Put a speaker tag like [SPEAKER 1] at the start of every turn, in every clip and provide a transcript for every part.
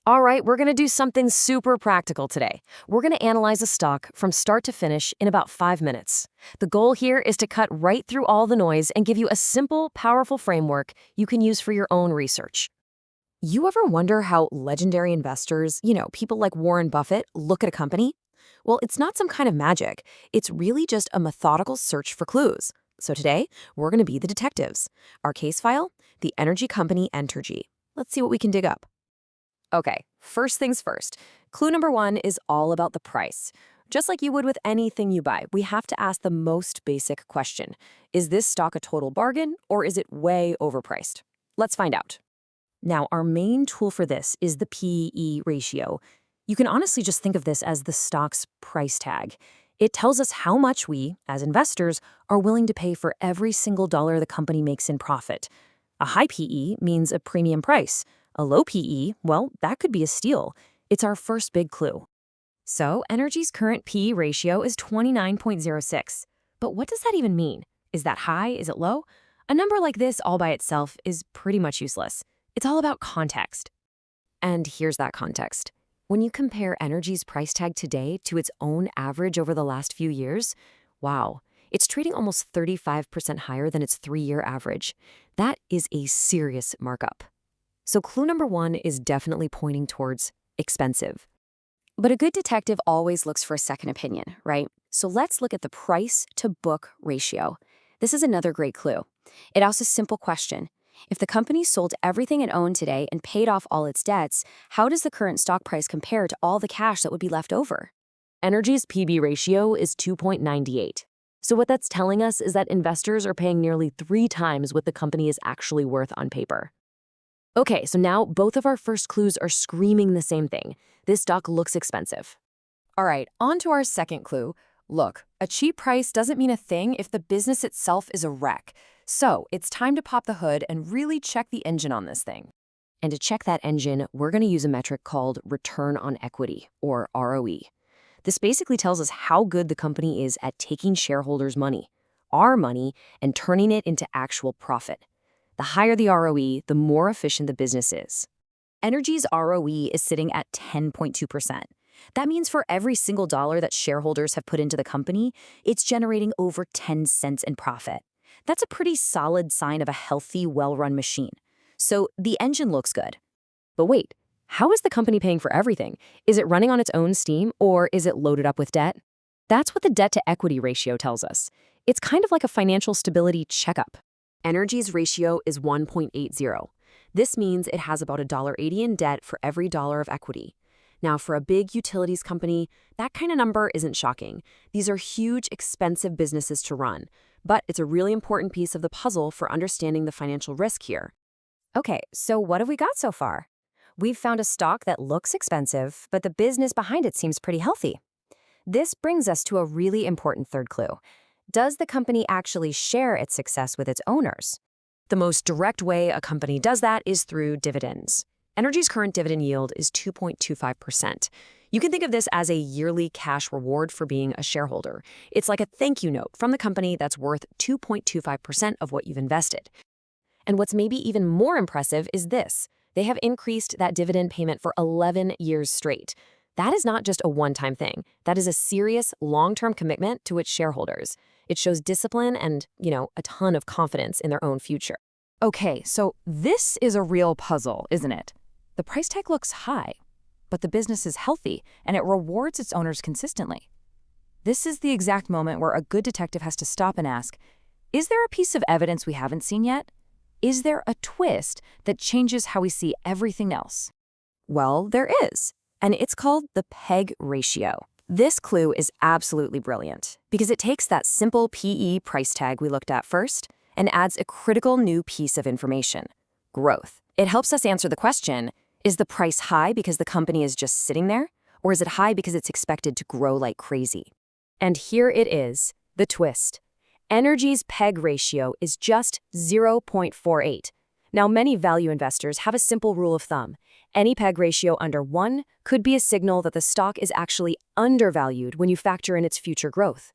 [SPEAKER 1] All right, we're going to do something super practical today. We're going to analyze a stock from start to finish in about 5 minutes. The goal here is to cut right through all the noise and give you a simple, powerful framework you can use for your own research. You ever wonder how legendary investors, people like Warren Buffett, look at a company? Well, it's not some kind of magic. It's really just a methodical search for clues. So today, we're going to be the detectives. Our case file, the energy company Entergy. Let's see what we can dig up. Okay, first things first. Clue number one is all about the price. Just like you would with anything you buy, we have to ask the most basic question. Is this stock a total bargain, or is it way overpriced? Let's find out. Now, our main tool for this is the P/E ratio. You can honestly just think of this as the stock's price tag. It tells us how much we, as investors, are willing to pay for every single dollar the company makes in profit. A high PE means a premium price. A low PE, well, that could be a steal. It's our first big clue. So, Entergy's current PE ratio is 29.06. But what does that even mean? Is that high? Is it low? A number like this all by itself is pretty much useless. It's all about context. And here's that context. When you compare Entergy's price tag today to its own average over the last few years, wow, it's trading almost 35% higher than its 3-year average. That is a serious markup. So clue number one is definitely pointing towards expensive. But a good detective always looks for a second opinion, right? So let's look at the price to book ratio. This is another great clue. It asks a simple question. If the company sold everything it owned today and paid off all its debts, how does the current stock price compare to all the cash that would be left over? Entergy's PB ratio is 2.98. So what that's telling us is that investors are paying nearly 3 times what the company is actually worth on paper. Okay, so now both of our first clues are screaming the same thing. This stock looks expensive. All right, on to our second clue. Look, a cheap price doesn't mean a thing if the business itself is a wreck. So it's time to pop the hood and really check the engine on this thing. And to check that engine, we're going to use a metric called return on equity, or ROE. This basically tells us how good the company is at taking shareholders' money, our money, and turning it into actual profit. The higher the ROE, the more efficient the business is. Entergy's ROE is sitting at 10.2%. That means for every single dollar that shareholders have put into the company, it's generating over 10 cents in profit. That's a pretty solid sign of a healthy, well-run machine. So the engine looks good. But wait, how is the company paying for everything? Is it running on its own steam, or is it loaded up with debt? That's what the debt-to-equity ratio tells us. It's kind of like a financial stability checkup. Entergy's ratio is 1.80. This means it has about $1.80 in debt for every dollar of equity. Now, for a big utilities company, that kind of number isn't shocking. These are huge, expensive businesses to run, but it's a really important piece of the puzzle for understanding the financial risk here. Okay, so what have we got so far? We've found a stock that looks expensive, but the business behind it seems pretty healthy. This brings us to a really important third clue. Does the company actually share its success with its owners? The most direct way a company does that is through dividends. Entergy's current dividend yield is 2.25%. You can think of this as a yearly cash reward for being a shareholder. It's like a thank you note from the company that's worth 2.25% of what you've invested. And what's maybe even more impressive is this. They have increased that dividend payment for 11 years straight. That is not just a one-time thing. That is a serious, long-term commitment to its shareholders. It shows discipline and, a ton of confidence in their own future.
[SPEAKER 2] Okay, so this is a real puzzle, isn't it? The price tag looks high, but the business is healthy and it rewards its owners consistently. This is the exact moment where a good detective has to stop and ask, is there a piece of evidence we haven't seen yet? Is there a twist that changes how we see everything else?
[SPEAKER 1] Well, there is, and it's called the PEG ratio. This clue is absolutely brilliant because it takes that simple PE price tag we looked at first and adds a critical new piece of information: growth. It helps us answer the question, is the price high because the company is just sitting there, or is it high because it's expected to grow like crazy? And here it is, the twist. Entergy's PEG ratio is just 0.48. Now, many value investors have a simple rule of thumb. Any PEG ratio under 1 could be a signal that the stock is actually undervalued when you factor in its future growth.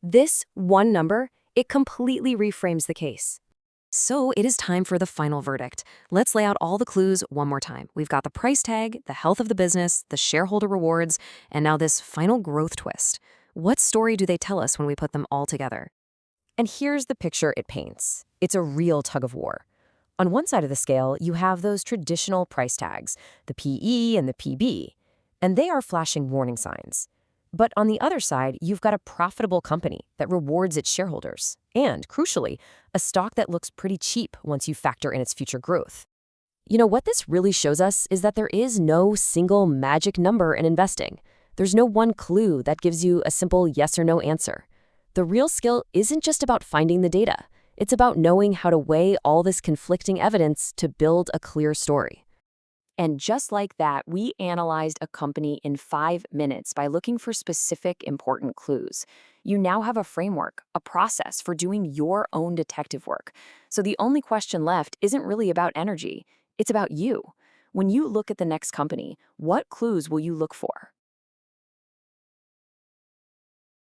[SPEAKER 1] This one number, it completely reframes the case. So it is time for the final verdict. Let's lay out all the clues one more time. We've got the price tag, the health of the business, the shareholder rewards, and now this final growth twist. What story do they tell us when we put them all together? And here's the picture it paints. It's a real tug of war. On one side of the scale, you have those traditional price tags, the PE and the PB, and they are flashing warning signs. But on the other side, you've got a profitable company that rewards its shareholders, and, crucially, a stock that looks pretty cheap once you factor in its future growth. You know, what this really shows us is that there is no single magic number in investing. There's no one clue that gives you a simple yes or no answer. The real skill isn't just about finding the data. It's about knowing how to weigh all this conflicting evidence to build a clear story. And just like that, we analyzed a company in 5 minutes by looking for specific important clues. You now have a framework, a process for doing your own detective work. So the only question left isn't really about Entergy, it's about you. When you look at the next company, what clues will you look for?